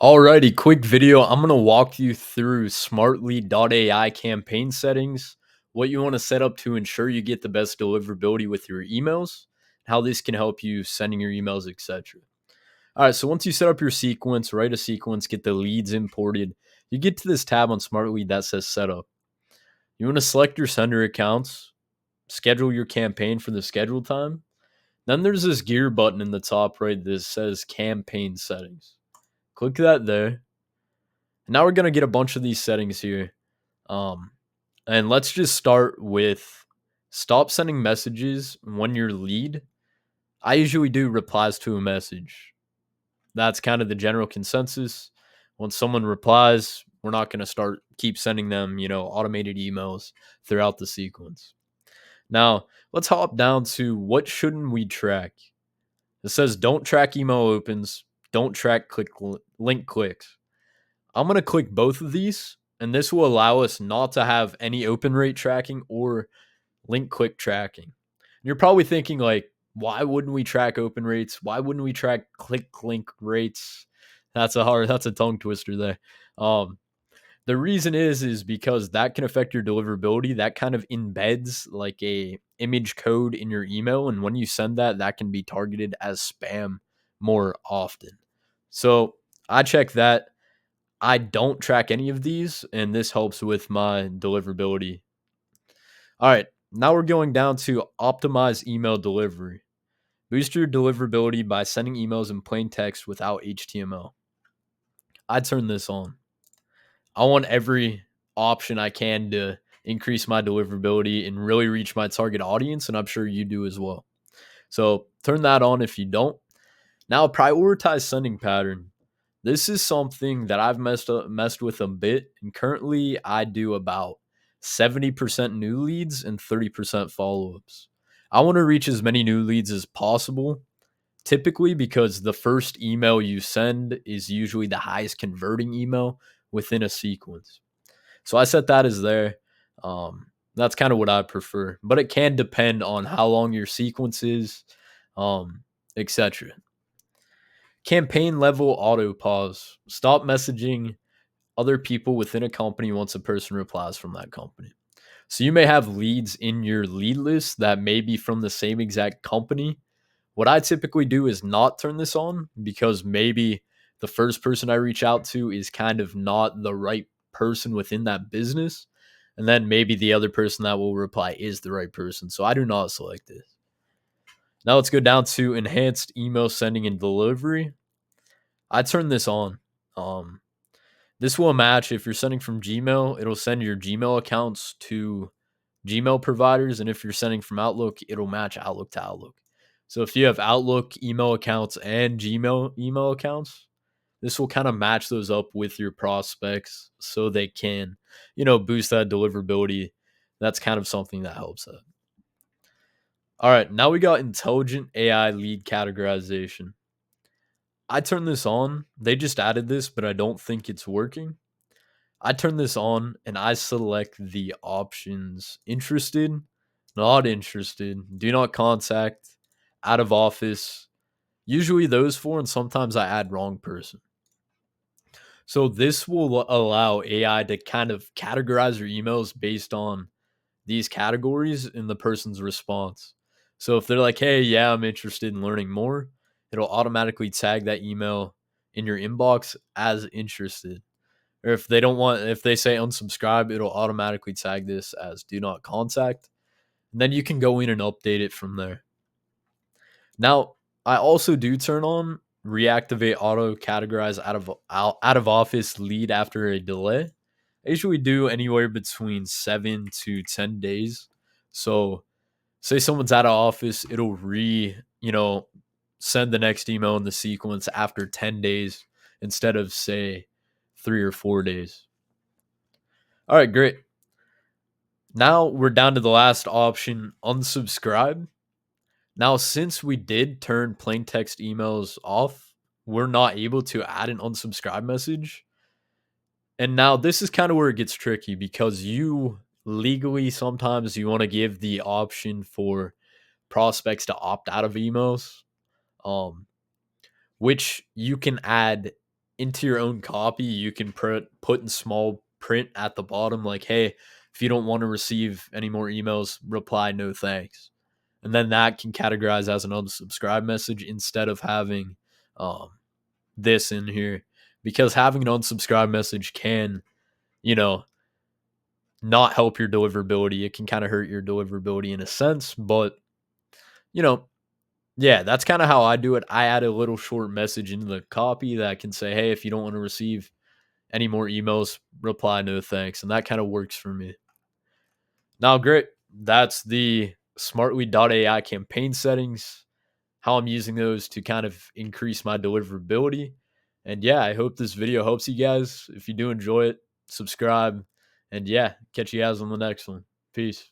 Alrighty, quick video. I'm going to walk you through Smartlead.ai campaign settings, what you want to set up to ensure you get the best deliverability with your emails, how this can help you sending your emails, etc. All right, so once you set up your sequence, write a sequence, get the leads imported, you get to this tab on Smartlead that says setup. You want to select your sender accounts, schedule your campaign for the schedule time. Then there's this gear button in the top right that says campaign settings. Click that there. Now we're gonna get a bunch of these settings here. Um, and let's just start with stop sending messages when your lead. I usually do replies to a message. That's kind of the general consensus. When someone replies, we're not gonna start keep sending them, automated emails throughout the sequence. Now, let's hop down to what shouldn't we track. It says don't track email opens, don't track link clicks. I'm going to click both of these, and this will allow us not to have any open rate tracking or link click tracking. You're probably thinking, like, why wouldn't we track open rates? Why wouldn't we track click link rates? That's a tongue twister there. Um, the reason is because that can affect your deliverability. That kind of embeds like a image code in your email, and when you send that, that can be targeted as spam more often. So I check that. I don't track any of these, and this helps with my deliverability. All right, now we're going down to optimize email delivery. Boost your deliverability by sending emails in plain text without HTML. I turn this on. I want every option I can to increase my deliverability and really reach my target audience, and I'm sure you do as well. So turn that on if you don't. Now prioritize sending pattern. This is something that I've messed with a bit, and currently I do about 70% new leads and 30% follow-ups. I want to reach as many new leads as possible, typically because the first email you send is usually the highest converting email within a sequence. So I set that as there. That's kind of what I prefer, but it can depend on how long your sequence is, etc. Campaign level auto pause. Stop messaging other people within a company once a person replies from that company. So you may have leads in your lead list that may be from the same exact company. What I typically do is not turn this on because maybe the first person I reach out to is kind of not the right person within that business. And then maybe the other person that will reply is the right person. So I do not select this. Now let's go down to enhanced email sending and delivery. I turn this on. Um, this will match if you're sending from Gmail, it'll send your Gmail accounts to Gmail providers. And if you're sending from Outlook, it'll match Outlook to Outlook. So if you have Outlook email accounts and Gmail email accounts, this will kind of match those up with your prospects so they can, boost that deliverability. That's kind of something that helps that. All right, now we got intelligent AI lead categorization. I turn this on. They just added this, but I don't think it's working. I turn this on and I select the options interested, not interested, do not contact, out of office. Usually those four, and sometimes I add wrong person. So this will allow AI to kind of categorize your emails based on these categories in the person's response. So if they're like, hey, yeah, I'm interested in learning more, it'll automatically tag that email in your inbox as interested. Or if they say unsubscribe, it'll automatically tag this as do not contact. And then you can go in and update it from there. Now, I also do turn on reactivate auto categorize out of office lead after a delay. I usually do anywhere between 7 to 10 days. So, say someone's out of office, it'll send the next email in the sequence after 10 days instead of say 3 or 4 days. All right, great. Now we're down to the last option, unsubscribe. Now, since we did turn plain text emails off, we're not able to add an unsubscribe message. And now this is kind of where it gets tricky because you legally sometimes you want to give the option for prospects to opt out of emails, um, which you can add into your own copy, you can put in small print at the bottom, like, hey, if you don't want to receive any more emails, reply no thanks. And then that can categorize as an unsubscribe message instead of having um, this in here. Because having an unsubscribe message can, you know, not help your deliverability. It can kind of hurt your deliverability in a sense, but, you know, yeah, that's kind of how I do it. I add a little short message into the copy that can say, hey, if you don't want to receive any more emails, reply no thanks. And that kind of works for me. Now, great. That's the Smartlead.ai campaign settings, how I'm using those to kind of increase my deliverability. And yeah, I hope this video helps you guys. If you do enjoy it, subscribe. And yeah, catch you guys on the next one. Peace.